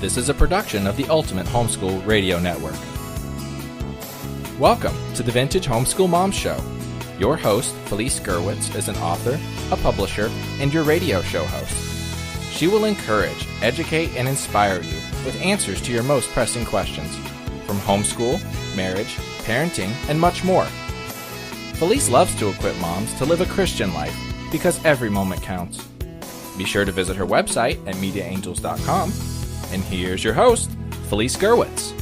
This is a production of the Ultimate Homeschool Radio Network. Welcome to the Vintage Homeschool Moms Show. Your host, Felice Gerwitz, is an author, a publisher, and your radio show host. She will encourage, educate, and inspire you with answers to your most pressing questions, from homeschool, marriage, parenting, and much more. Felice loves to equip moms to live a Christian life because every moment counts. Be sure to visit her website at mediaangels.com. And here's your host, Felice Gerwitz.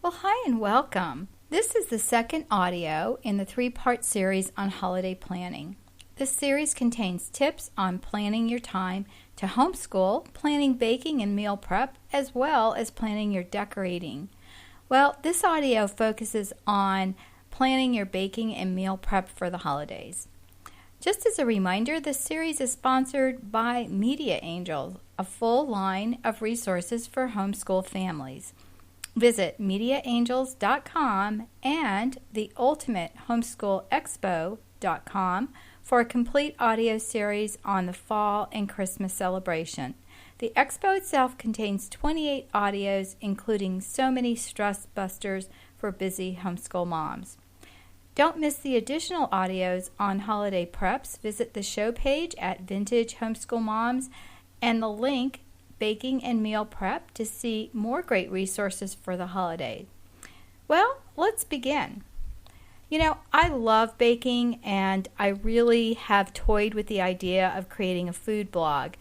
Well, hi and welcome. This is the second audio in the three-part series on holiday planning. This series contains tips on planning your time to homeschool, planning baking and meal prep, as well as planning your decorating. Well, this audio focuses on planning your baking and meal prep for the holidays. Just as a reminder, this series is sponsored by Media Angels, a full line of resources for homeschool families. Visit mediaangels.com and theultimatehomeschoolexpo.com for a complete audio series on the fall and Christmas celebration. The expo itself contains 28 audios, including so many stress busters for busy homeschool moms. Don't miss the additional audios on holiday preps. Visit the show page at Vintage Homeschool Moms and the link Baking and Meal Prep to see more great resources for the holiday. Well, let's begin. You know, I love baking and I really have toyed with the idea of creating a food blog.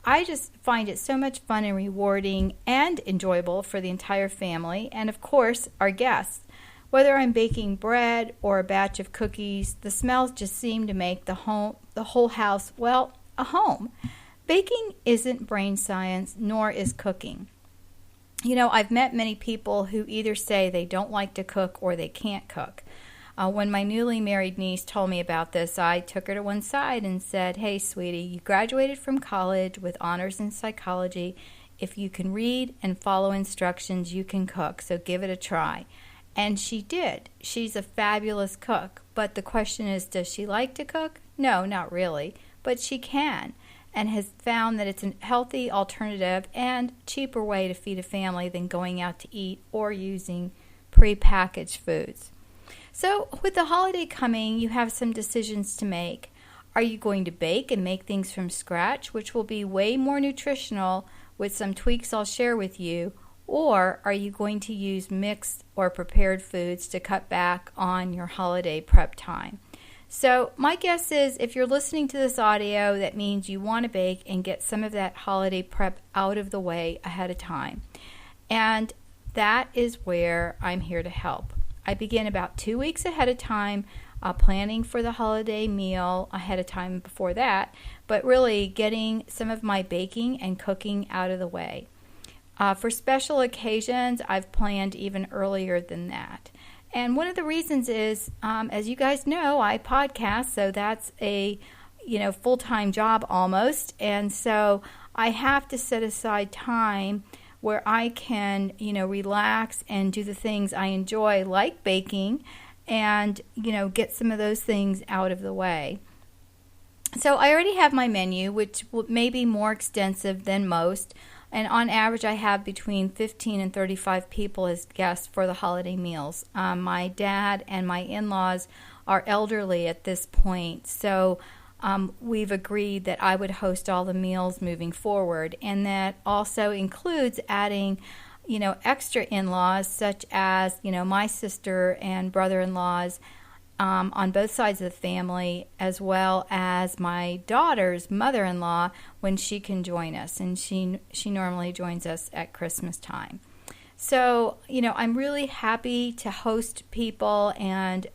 I just find it so much fun and rewarding and enjoyable for the entire family and, of course, our guests. Whether I'm baking bread or a batch of cookies, the smells just seem to make the whole house, well, a home. Baking isn't brain science, nor is cooking. You know, I've met many people who either say they don't like to cook or they can't cook. When my newly married niece told me about this, I took her to one side and said, "Hey, sweetie, you graduated from college with honors in psychology. If you can read and follow instructions, you can cook, so give it a try." And she did. She's a fabulous cook. But the question is, does she like to cook? No, not really. But she can, and has found that it's a healthy alternative and cheaper way to feed a family than going out to eat or using prepackaged foods. So with the holiday coming, you have some decisions to make. Are you going to bake and make things from scratch, which will be way more nutritional with some tweaks I'll share with you? Or are you going to use mixed or prepared foods to cut back on your holiday prep time? So my guess is if you're listening to this audio, that means you want to bake and get some of that holiday prep out of the way ahead of time. And that is where I'm here to help. I begin about 2 weeks ahead of time, planning for the holiday meal ahead of time before that, but really getting some of my baking and cooking out of the way. For special occasions, I've planned even earlier than that. And one of the reasons is, as you guys know, I podcast, so that's a full-time job almost. And so I have to set aside time where I can, relax and do the things I enjoy, like baking, and, get some of those things out of the way. So I already have my menu, which may be more extensive than most. And on average, I have between 15 and 35 people as guests for the holiday meals. My dad and my in-laws are elderly at this point, so we've agreed that I would host all the meals moving forward. And that also includes adding, extra in-laws such as, my sister and brother-in-laws on both sides of the family, as well as my daughter's mother-in-law when she can join us, and she normally joins us at Christmas time. So, I'm really happy to host people, and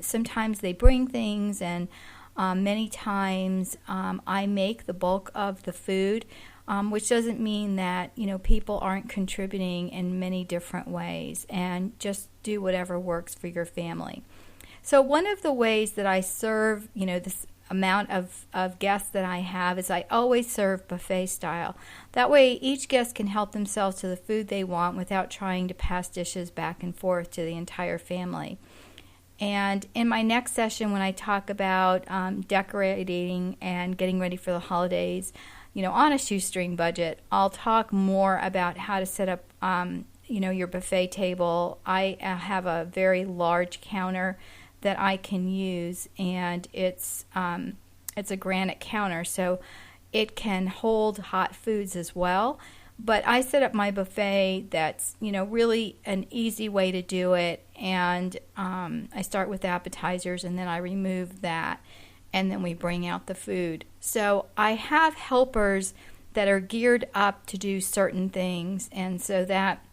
sometimes they bring things, and many times I make the bulk of the food, which doesn't mean that, people aren't contributing in many different ways, and just do whatever works for your family. So one of the ways that I serve, this amount of guests that I have is I always serve buffet style. That way each guest can help themselves to the food they want without trying to pass dishes back and forth to the entire family. And in my next session, when I talk about decorating and getting ready for the holidays, on a shoestring budget, I'll talk more about how to set up, your buffet table. I have a very large counter that I can use, and it's a granite counter, so it can hold hot foods as well. But I set up my buffet that's, really an easy way to do it. And I start with appetizers, and then I remove that, and then we bring out the food. So I have helpers that are geared up to do certain things, and so that,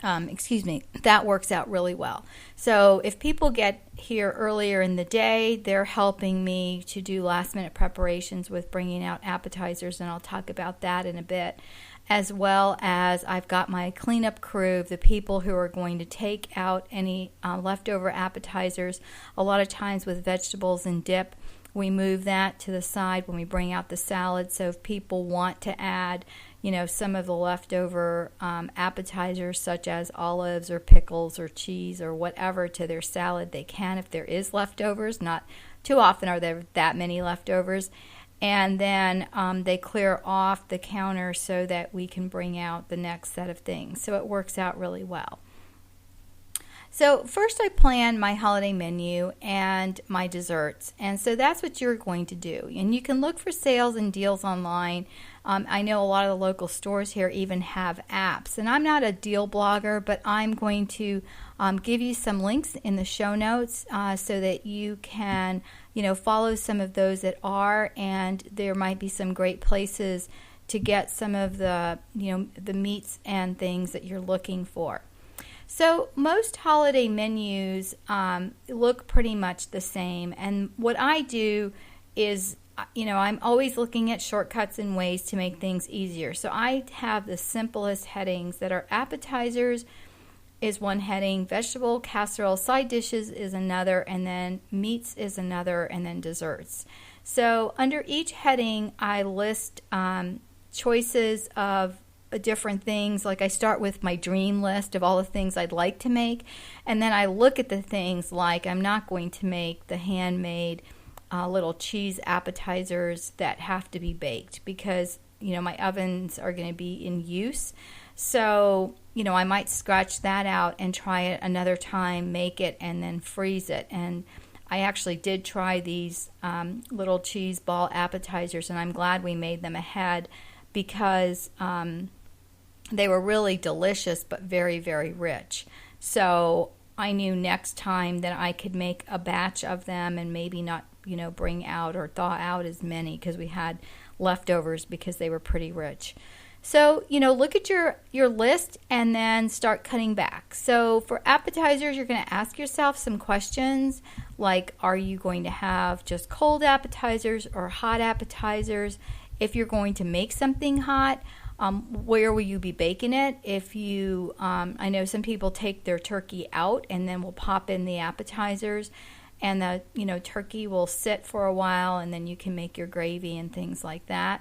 that works out really well. So if people get here earlier in the day, they're helping me to do last-minute preparations with bringing out appetizers, and I'll talk about that in a bit. As well as I've got my cleanup crew, the people who are going to take out any leftover appetizers. A lot of times with vegetables and dip, we move that to the side when we bring out the salad. So if people want to add, some of the leftover appetizers, such as olives or pickles or cheese or whatever, to their salad, they can if there is leftovers. Not too often are there that many leftovers. And then they clear off the counter so that we can bring out the next set of things. So it works out really well. So first I plan my holiday menu and my desserts. And so that's what you're going to do. And you can look for sales and deals online. I know a lot of the local stores here even have apps. And I'm not a deal blogger, but I'm going to give you some links in the show notes so that you can follow some of those that are, and there might be some great places to get some of the, the meats and things that you're looking for. So most holiday menus look pretty much the same, and what I do is, I'm always looking at shortcuts and ways to make things easier. So I have the simplest headings that are appetizers is one heading, vegetable, casserole, side dishes is another, and then meats is another, and then desserts. So under each heading, I list choices of different things. Like I start with my dream list of all the things I'd like to make, and then I look at the things like I'm not going to make the handmade little cheese appetizers that have to be baked because, my ovens are going to be in use. So, I might scratch that out and try it another time, make it, and then freeze it. And I actually did try these little cheese ball appetizers, and I'm glad we made them ahead because they were really delicious but very, very rich. So I knew next time that I could make a batch of them and maybe not, bring out or thaw out as many because we had leftovers because they were pretty rich. So, look at your list and then start cutting back. So for appetizers, you're going to ask yourself some questions like, are you going to have just cold appetizers or hot appetizers? If you're going to make something hot, where will you be baking it? If you, I know some people take their turkey out and then will pop in the appetizers, and the, turkey will sit for a while, and then you can make your gravy and things like that.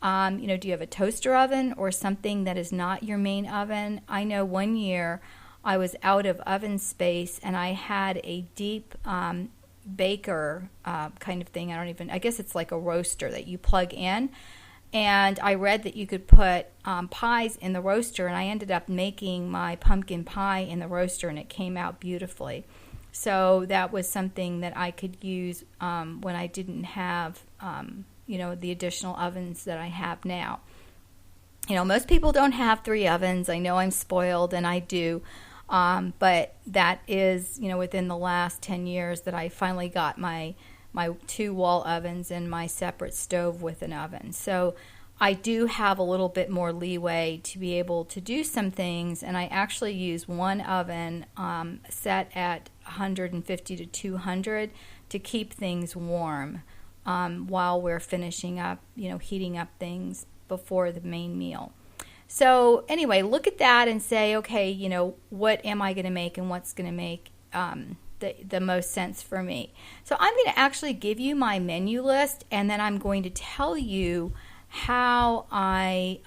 Do you have a toaster oven or something that is not your main oven? I know one year I was out of oven space and I had a deep baker kind of thing. I guess it's like a roaster that you plug in. And I read that you could put pies in the roaster, and I ended up making my pumpkin pie in the roaster, and it came out beautifully. So that was something that I could use when I didn't have the additional ovens that I have now. Most people don't have 3 ovens. I know I'm spoiled, and I do. But that is, within the last 10 years that I finally got my 2 wall ovens and my separate stove with an oven. So I do have a little bit more leeway to be able to do some things, and I actually use one oven set at 150 to 200 to keep things warm while we're finishing up, heating up things before the main meal. So anyway, look at that and say, okay, what am I going to make and what's going to make the most sense for me. So I'm going to actually give you my menu list, and then I'm going to tell you how I,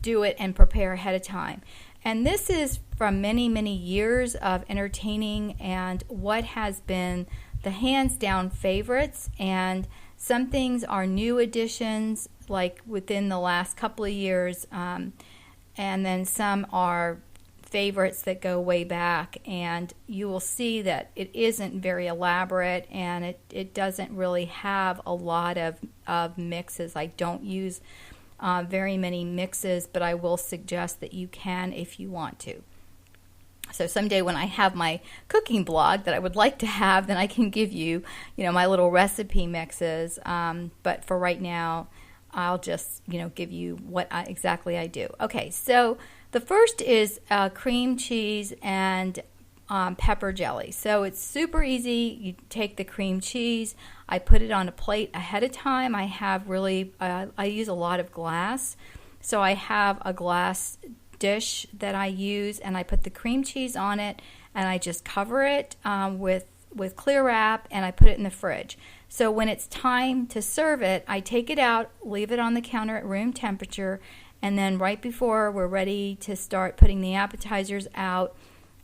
do it and prepare ahead of time. And this is from many, many years of entertaining and what has been the hands down favorites. And some things are new additions, like within the last couple of years, and then some are favorites that go way back. And you will see that it isn't very elaborate, and it doesn't really have a lot of mixes. I don't use very many mixes, but I will suggest that you can if you want to. So someday when I have my cooking blog that I would like to have, then I can give you, my little recipe mixes. But for right now, I'll just, give you what exactly I do. Okay, so the first is cream cheese and pepper jelly. So it's super easy. You take the cream cheese. I put it on a plate ahead of time. I have I use a lot of glass. So I have a glass dish that I use, and I put the cream cheese on it, and I just cover it with clear wrap, and I put it in the fridge. So when it's time to serve it, I take it out, leave it on the counter at room temperature, and then right before we're ready to start putting the appetizers out,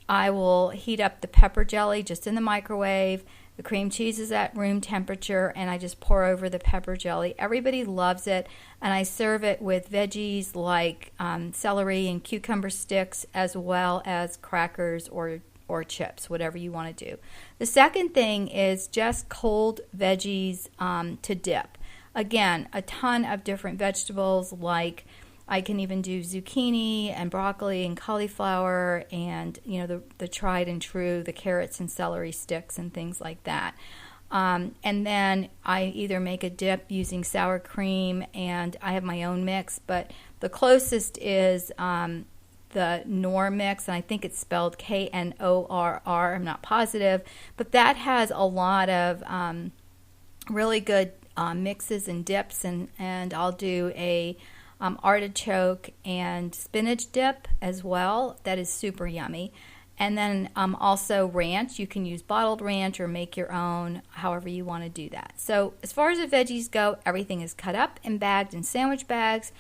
I will heat up the pepper jelly just in the microwave. The cream cheese is at room temperature, and I just pour over the pepper jelly. Everybody loves it, and I serve it with veggies like celery and cucumber sticks, as well as crackers or chips, whatever you want to do. The second thing is just cold veggies to dip. Again, a ton of different vegetables, like I can even do zucchini and broccoli and cauliflower and, the tried and true, the carrots and celery sticks and things like that. And then I either make a dip using sour cream, and I have my own mix, but the closest is the Knorr mix, and I think it's spelled Knorr. I'm not positive, but that has a lot of really good mixes and dips, and I'll do a artichoke and spinach dip as well. That is super yummy. And then also ranch. You can use bottled ranch or make your own, however you want to do that. So as far as the veggies go, everything is cut up and bagged in sandwich bags.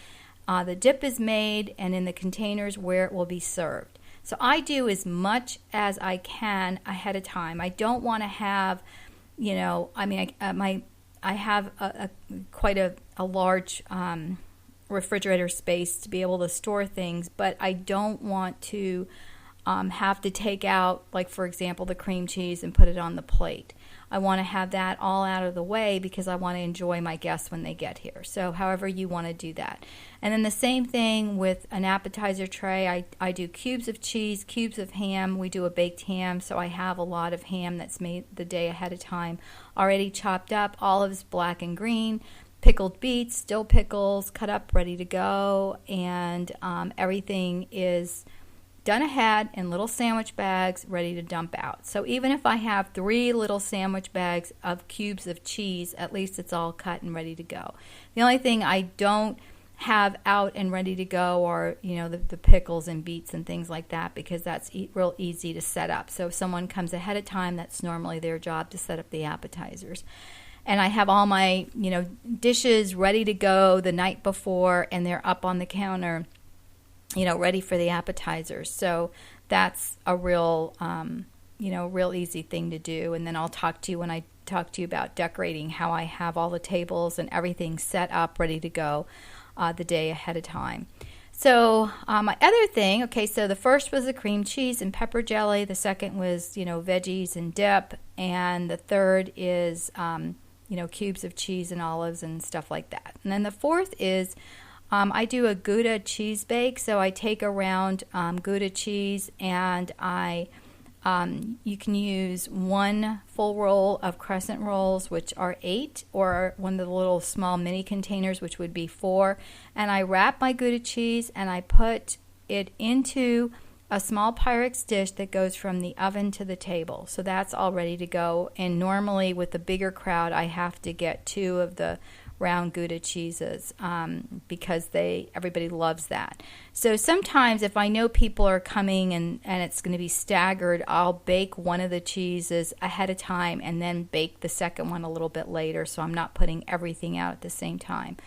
The dip is made and in the containers where it will be served. So I do as much as I can ahead of time. I don't want to have, I have quite a large refrigerator space to be able to store things, but I don't want to have to take out, like for example, the cream cheese and put it on the plate. I want to have that all out of the way because I want to enjoy my guests when they get here. So however you want to do that. And then the same thing with an appetizer tray. I do cubes of cheese, cubes of ham. We do a baked ham, so I have a lot of ham that's made the day ahead of time, already chopped up, olives black and green, pickled beets, dill pickles, cut up, ready to go, and everything is done ahead in little sandwich bags, ready to dump out. So even if I have 3 little sandwich bags of cubes of cheese, at least it's all cut and ready to go. The only thing I don't have out and ready to go are, the pickles and beets and things like that, because that's real easy to set up. So if someone comes ahead of time, that's normally their job to set up the appetizers. And I have all my, dishes ready to go the night before, and they're up on the counter, ready for the appetizers. So that's a real, real easy thing to do. And then I'll talk to you when I talk to you about decorating, how I have all the tables and everything set up, ready to go the day ahead of time. So my other thing, so the first was the cream cheese and pepper jelly. The second was, veggies and dip. And the third is, cubes of cheese and olives and stuff like that. And then the fourth is I do a Gouda cheese bake. So I take a round Gouda cheese, and you can use 1 full roll of crescent rolls, which are 8, or one of the little small mini containers, which would be 4. And I wrap my Gouda cheese, and I put it into a small Pyrex dish that goes from the oven to the table. So that's all ready to go. And normally with a bigger crowd, I have to get 2 of the round Gouda cheeses because everybody loves that. So sometimes if I know people are coming and it's going to be staggered, I'll bake one of the cheeses ahead of time and then bake the second one a little bit later, so I'm not putting everything out at the same time.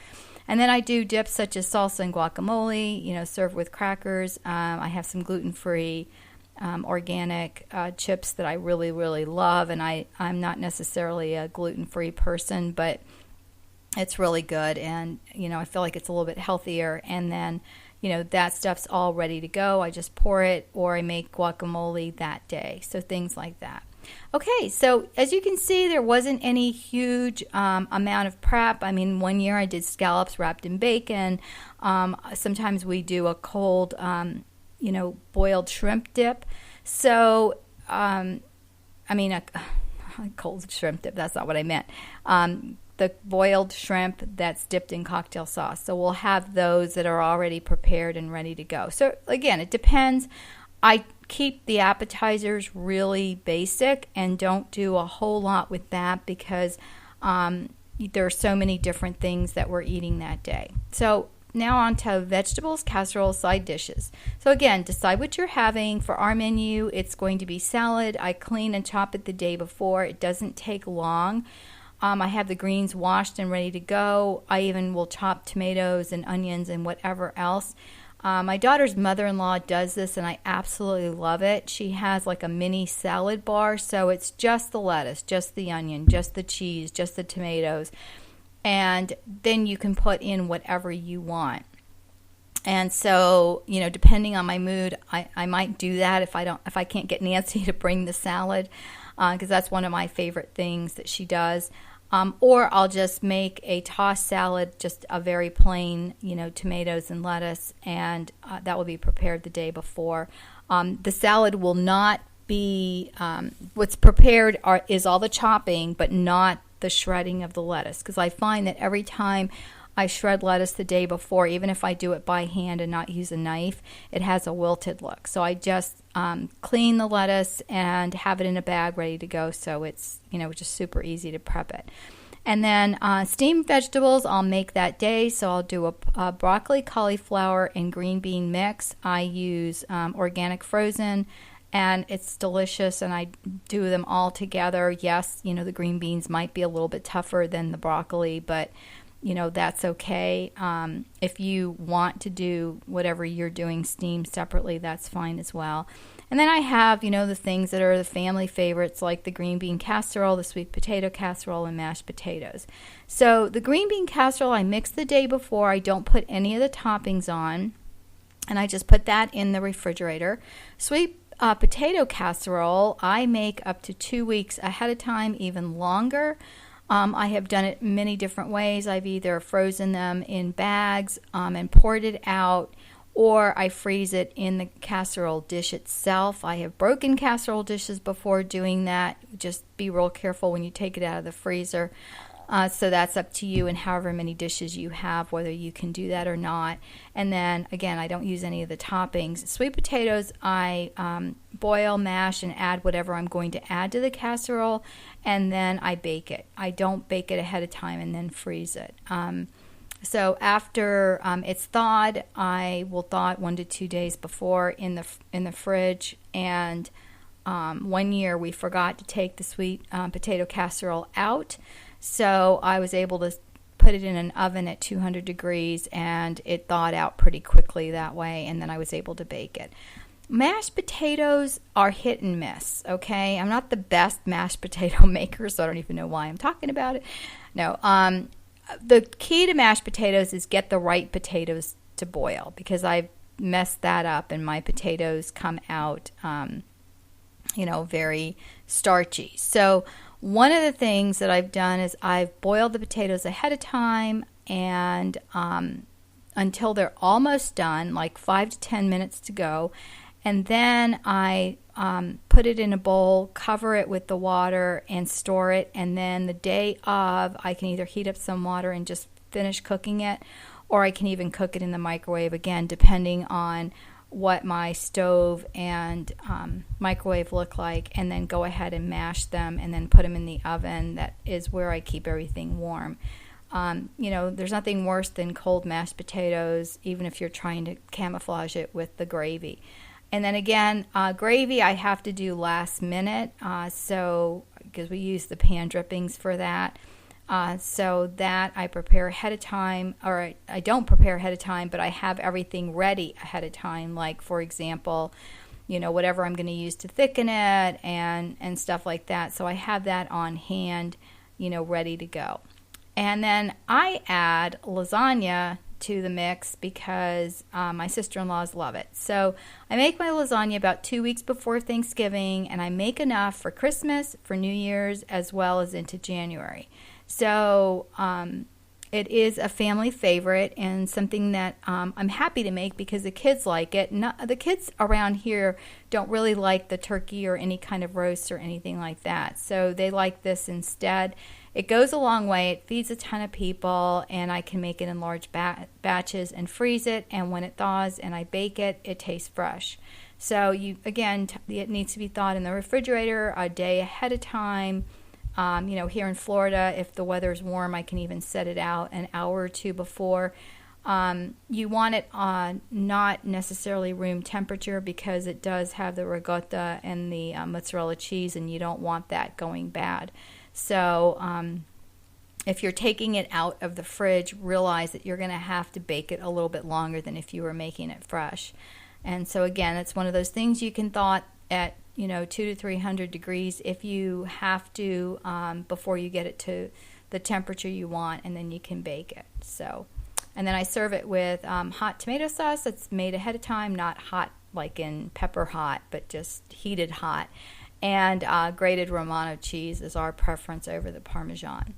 And then I do dips such as salsa and guacamole, served with crackers. I have some gluten-free organic chips that I really, really love, and I'm not necessarily a gluten-free person, but it's really good, and I feel like it's a little bit healthier. And then that stuff's all ready to go. I just pour it, or I make guacamole that day. So things like that. Okay, so as you can see, there wasn't any huge amount of prep. I mean, one year I did scallops wrapped in bacon. Sometimes we do a cold, boiled shrimp dip. So, a cold shrimp dip, that's not what I meant. The boiled shrimp that's dipped in cocktail sauce. So we'll have those that are already prepared and ready to go. So again, it depends. I keep the appetizers really basic and don't do a whole lot with that because there are so many different things that we're eating that day. So now on to vegetables, casserole, side dishes. So again, decide what you're having. For our menu, it's going to be salad. I clean and chop it the day before. It doesn't take long. I have the greens washed and ready to go. I even will chop tomatoes and onions and whatever else. My daughter's mother-in-law does this, and I absolutely love it. She has like a mini salad bar, so it's just the lettuce, just the onion, just the cheese, just the tomatoes, and then you can put in whatever you want. And so, depending on my mood, I might do that if I can't get Nancy to bring the salad, because that's one of my favorite things that she does. Or I'll just make a tossed salad, just a very plain, tomatoes and lettuce, and that will be prepared the day before. The salad will not be, what's prepared is all the chopping, but not the shredding of the lettuce, because I find that every time I shred lettuce the day before, even if I do it by hand and not use a knife, it has a wilted look. So I just clean the lettuce and have it in a bag ready to go, so it's just super easy to prep it. And then steamed vegetables I'll make that day, so I'll do a broccoli, cauliflower, and green bean mix. I use organic frozen, and it's delicious, and I do them all together. Yes, the green beans might be a little bit tougher than the broccoli, but that's okay. If you want to do whatever you're doing steamed separately, that's fine as well. And then I have, the things that are the family favorites, like the green bean casserole, the sweet potato casserole, and mashed potatoes. So the green bean casserole I mix the day before. I don't put any of the toppings on, and I just put that in the refrigerator. Sweet potato casserole I make up to 2 weeks ahead of time, even longer. I have done it many different ways. I've either frozen them in bags and poured it out, or I freeze it in the casserole dish itself. I have broken casserole dishes before doing that. Just be real careful when you take it out of the freezer. So that's up to you and however many dishes you have, whether you can do that or not. And then, again, I don't use any of the toppings. Sweet potatoes, I boil, mash, and add whatever I'm going to add to the casserole, and then I bake it. I don't bake it ahead of time and then freeze it. So after it's thawed, I will thaw it 1 to 2 days before in the fridge. And one year we forgot to take the sweet potato casserole out, so I was able to put it in an oven at 200 degrees, and it thawed out pretty quickly that way, and then I was able to bake it. Mashed potatoes are hit and miss, okay? I'm not the best mashed potato maker, so I don't even know why I'm talking about it. No, the key to mashed potatoes is get the right potatoes to boil, because I've messed that up and my potatoes come out, very starchy. So one of the things that I've done is I've boiled the potatoes ahead of time and until they're almost done, like 5 to 10 minutes to go. And then I put it in a bowl, cover it with the water, and store it. And then the day of, I can either heat up some water and just finish cooking it, or I can even cook it in the microwave, again, depending on what my stove and microwave look like, and then go ahead and mash them and then put them in the oven. That is where I keep everything warm. There's nothing worse than cold mashed potatoes, even if you're trying to camouflage it with the gravy. And then again, gravy I have to do last minute, so because we use the pan drippings for that. So that I prepare ahead of time, or I don't prepare ahead of time, but I have everything ready ahead of time. Like, for example, whatever I'm going to use to thicken it and stuff like that. So I have that on hand, ready to go. And then I add lasagna to the mix because my sister-in-laws love it. So I make my lasagna about 2 weeks before Thanksgiving, and I make enough for Christmas, for New Year's, as well as into January. So it is a family favorite and something that I'm happy to make because the kids like it. The kids around here don't really like the turkey or any kind of roast or anything like that. So they like this instead. It goes a long way. It feeds a ton of people, and I can make it in large batches and freeze it. And when it thaws and I bake it, it tastes fresh. So it needs to be thawed in the refrigerator a day ahead of time. Here in Florida, if the weather's warm, I can even set it out an hour or two before. You want it not necessarily room temperature because it does have the ricotta and the mozzarella cheese, and you don't want that going bad. So if you're taking it out of the fridge, realize that you're going to have to bake it a little bit longer than if you were making it fresh. And so again, it's one of those things you can thaw at 200 to 300 degrees if you have to before you get it to the temperature you want, and then you can bake it. So, and then I serve it with hot tomato sauce that's made ahead of time, not hot like in pepper hot, but just heated hot. And grated Romano cheese is our preference over the Parmesan.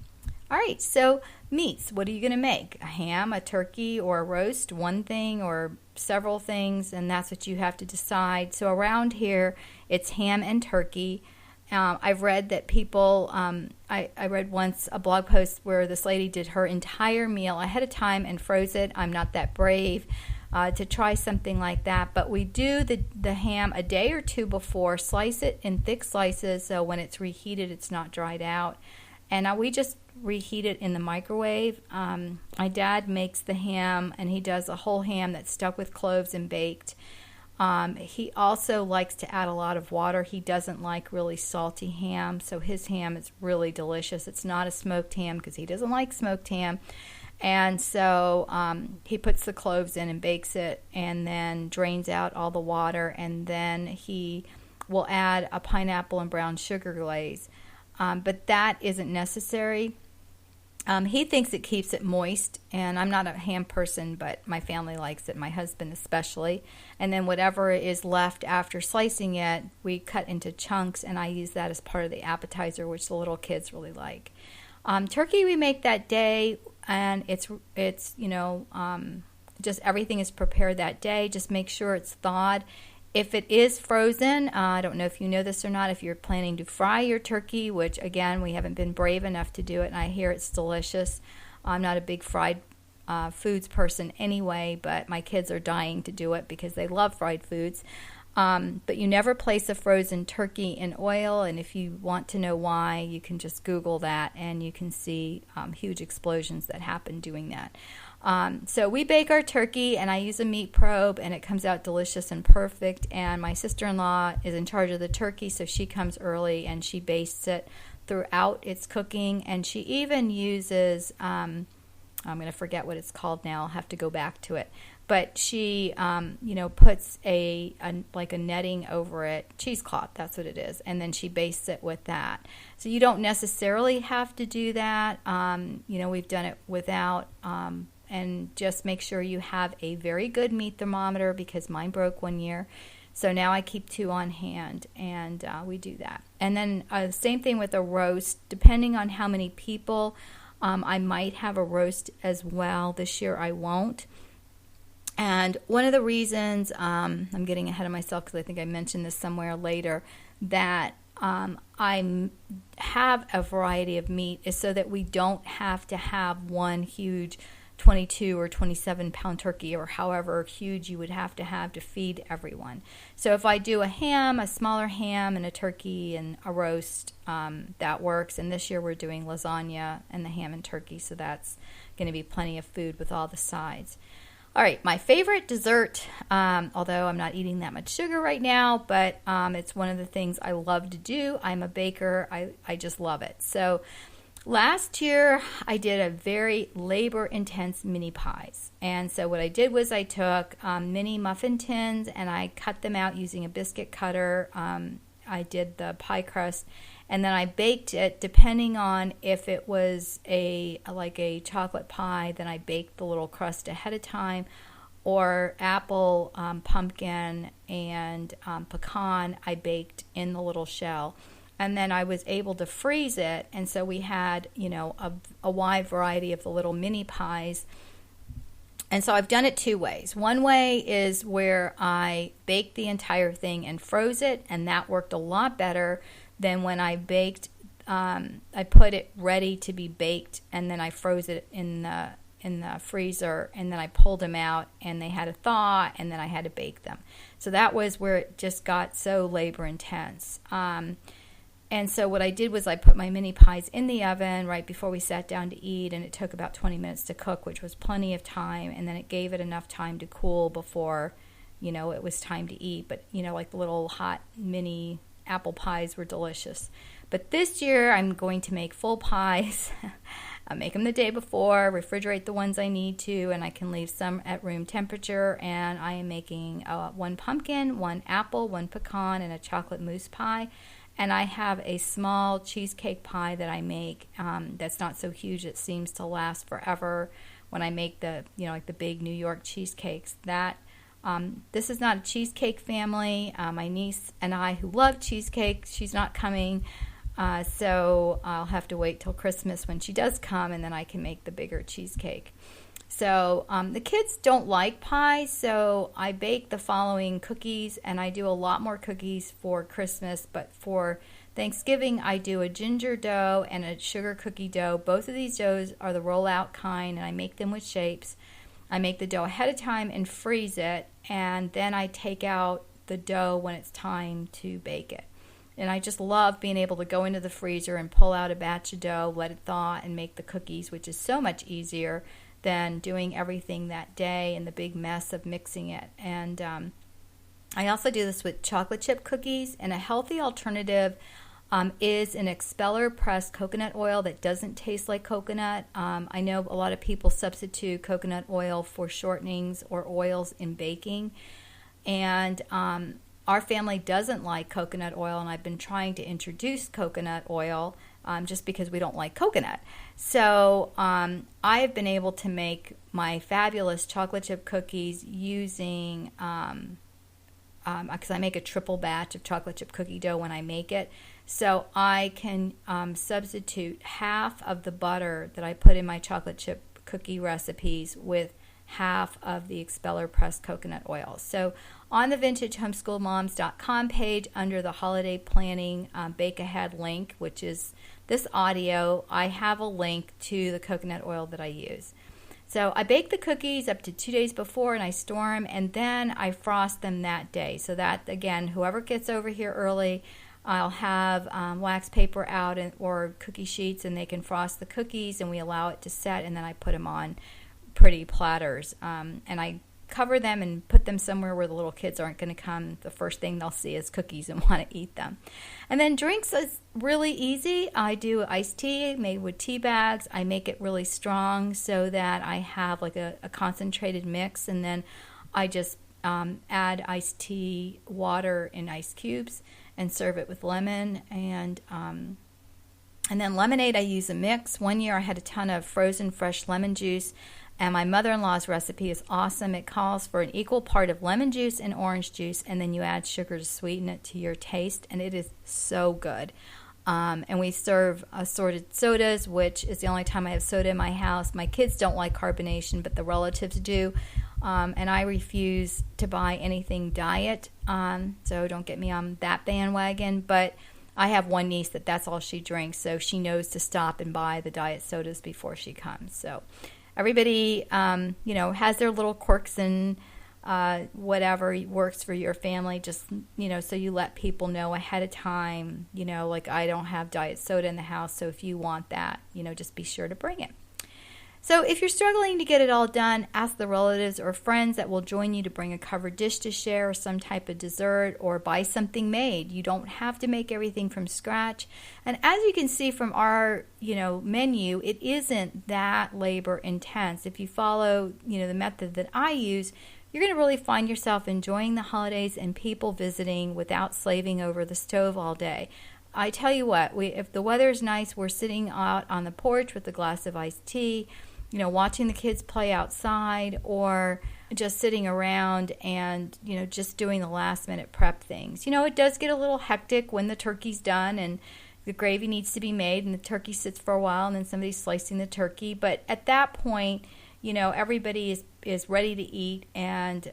All right, so meats. What are you going to make? A ham, a turkey, or a roast? One thing or several things, and that's what you have to decide. So around here, it's ham and turkey. I've read that people, I read once a blog post where this lady did her entire meal ahead of time and froze it. I'm not that brave to try something like that, but we do the ham a day or two before, slice it in thick slices so when it's reheated it's not dried out, and we just reheat it in the microwave. My dad makes the ham, and he does a whole ham that's stuck with cloves and baked. He also likes to add a lot of water. He doesn't like really salty ham, so his ham is really delicious. It's not a smoked ham because he doesn't like smoked ham. And so he puts the cloves in and bakes it and then drains out all the water, and then he will add a pineapple and brown sugar glaze. But that isn't necessary. He thinks it keeps it moist, and I'm not a ham person, but my family likes it, my husband especially. And then whatever is left after slicing it, we cut into chunks, and I use that as part of the appetizer, which the little kids really like. Turkey we make that day, and it's just everything is prepared that day. Just make sure it's thawed. If it is frozen, I don't know if you know this or not, if you're planning to fry your turkey, which again, we haven't been brave enough to do it, and I hear it's delicious. I'm not a big fried foods person anyway, but my kids are dying to do it because they love fried foods. But you never place a frozen turkey in oil, and if you want to know why, you can just Google that, and you can see huge explosions that happen doing that. So we bake our turkey, and I use a meat probe, and it comes out delicious and perfect. And my sister-in-law is in charge of the turkey, so she comes early, and she bastes it throughout its cooking. And she even uses, I'm going to forget what it's called now. I'll have to go back to it. But she, puts a netting over it, cheesecloth, that's what it is, and then she bastes it with that. So you don't necessarily have to do that. We've done it without, and just make sure you have a very good meat thermometer because mine broke one year. So now I keep 2 on hand, and we do that. And then same thing with a roast. Depending on how many people, I might have a roast as well. This year I won't. And one of the reasons, I'm getting ahead of myself because I think I mentioned this somewhere later, that I have a variety of meat is so that we don't have to have one huge 22 or 27 pound turkey or however huge you would have to feed everyone. So if I do a ham, a smaller ham, and a turkey and a roast, that works. And this year we're doing lasagna and the ham and turkey, so that's going to be plenty of food with all the sides. All right, my favorite dessert, although I'm not eating that much sugar right now, but it's one of the things I love to do. I'm a baker. I just love it. So Last year, I did a very labor-intense mini pies. And so what I did was I took mini muffin tins and I cut them out using a biscuit cutter. I did the pie crust, and then I baked it. Depending on if it was a chocolate pie, then I baked the little crust ahead of time, or apple, pumpkin, and pecan I baked in the little shell. And then I was able to freeze it, and so we had, a wide variety of the little mini pies. And so I've done it two ways. One way is where I baked the entire thing and froze it, and that worked a lot better than when I baked. I put it ready to be baked, and then I froze it in the freezer, and then I pulled them out, and they had to thaw, and then I had to bake them. So that was where it just got so labor intense. And so what I did was I put my mini pies in the oven right before we sat down to eat, and it took about 20 minutes to cook, which was plenty of time, and then it gave it enough time to cool before, it was time to eat. But, like the little hot mini apple pies were delicious. But this year I'm going to make full pies. I make them the day before, refrigerate the ones I need to, and I can leave some at room temperature. And I am making one pumpkin, one apple, one pecan, and a chocolate mousse pie. And I have a small cheesecake pie that I make that's not so huge. It seems to last forever when I make the, like the big New York cheesecakes. This is not a cheesecake family. My niece and I, who love cheesecake, she's not coming. So I'll have to wait till Christmas when she does come, and then I can make the bigger cheesecake. So the kids don't like pie, so I bake the following cookies, and I do a lot more cookies for Christmas, but for Thanksgiving I do a ginger dough and a sugar cookie dough. Both of these doughs are the roll-out kind, and I make them with shapes. I make the dough ahead of time and freeze it, and then I take out the dough when it's time to bake it. And I just love being able to go into the freezer and pull out a batch of dough, let it thaw, and make the cookies, which is so much easier than doing everything that day and the big mess of mixing it. And I also do this with chocolate chip cookies, and a healthy alternative is an expeller pressed coconut oil that doesn't taste like coconut. I know a lot of people substitute coconut oil for shortenings or oils in baking, and our family doesn't like coconut oil, and I've been trying to introduce coconut oil just because we don't like coconut. So I have been able to make my fabulous chocolate chip cookies using, because I make a triple batch of chocolate chip cookie dough when I make it. So I can substitute half of the butter that I put in my chocolate chip cookie recipes with half of the expeller pressed coconut oil. So on the vintagehomeschoolmoms.com page, under the holiday planning bake ahead link, which is this audio, I have a link to the coconut oil that I use. So I bake the cookies up to 2 days before, and I store them, and then I frost them that day. So that, again, whoever gets over here early, I'll have wax paper out or cookie sheets, and they can frost the cookies, and we allow it to set, and then I put them on pretty platters, and I cover them and put them somewhere where the little kids aren't going to come. The first thing they'll see is cookies and want to eat them. And then drinks is really easy. I do iced tea made with tea bags. I make it really strong so that I have like a concentrated mix, and then I just add iced tea water in ice cubes and serve it with lemon. And then lemonade, I use a mix. One year I had a ton of frozen fresh lemon juice, and my mother-in-law's recipe is awesome. It calls for an equal part of lemon juice and orange juice, and then you add sugar to sweeten it to your taste, and it is so good. And we serve assorted sodas, which is the only time I have soda in my house. My kids don't like carbonation, but the relatives do. And I refuse to buy anything diet, so don't get me on that bandwagon. But I have one niece that's all she drinks, so she knows to stop and buy the diet sodas before she comes. So everybody, has their little quirks, and whatever works for your family. Just, so you let people know ahead of time, like I don't have diet soda in the house, so if you want that, just be sure to bring it. So if you're struggling to get it all done, ask the relatives or friends that will join you to bring a covered dish to share, or some type of dessert, or buy something made. You don't have to make everything from scratch. And as you can see from our, menu, it isn't that labor intense. If you follow, the method that I use, you're going to really find yourself enjoying the holidays and people visiting without slaving over the stove all day. I tell you what, if the weather's nice, we're sitting out on the porch with a glass of iced tea, watching the kids play outside, or just sitting around and, just doing the last minute prep things. It does get a little hectic when the turkey's done and the gravy needs to be made and the turkey sits for a while and then somebody's slicing the turkey. But at that point, everybody is ready to eat, and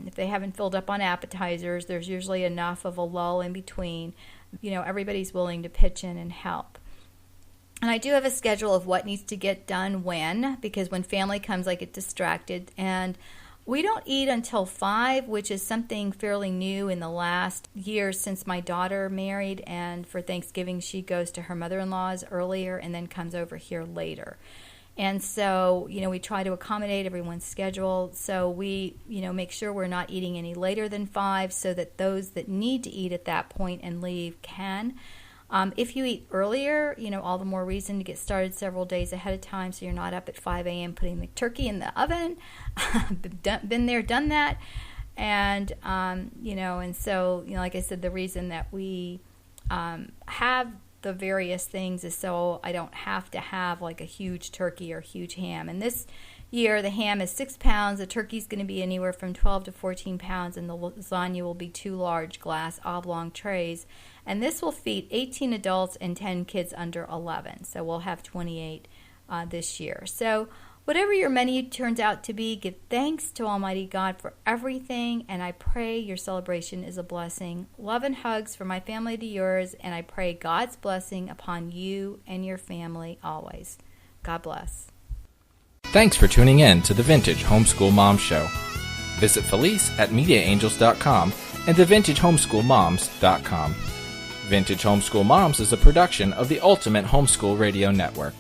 if they haven't filled up on appetizers, there's usually enough of a lull in between. Everybody's willing to pitch in and help. And I do have a schedule of what needs to get done when, because when family comes, I get distracted. And we don't eat until 5, which is something fairly new in the last year since my daughter married. And for Thanksgiving, she goes to her mother-in-law's earlier and then comes over here later. And so, we try to accommodate everyone's schedule. So we, make sure we're not eating any later than 5 so that those that need to eat at that point and leave can. If you eat earlier, all the more reason to get started several days ahead of time so you're not up at 5 a.m. putting the turkey in the oven. Been there, done that. And, and so, like I said, the reason that we have the various things is so I don't have to have like a huge turkey or huge ham. And this year the ham is 6 pounds, the turkey's going to be anywhere from 12 to 14 pounds, and the lasagna will be 2 large glass oblong trays. And this will feed 18 adults and 10 kids under 11. So we'll have 28 this year. So whatever your menu turns out to be, give thanks to Almighty God for everything, and I pray your celebration is a blessing. Love and hugs from my family to yours, and I pray God's blessing upon you and your family always. God bless. Thanks for tuning in to the Vintage Homeschool Mom Show. Visit Felice at MediaAngels.com and TheVintageHomeschoolMoms.com. Vintage Homeschool Moms is a production of the Ultimate Homeschool Radio Network.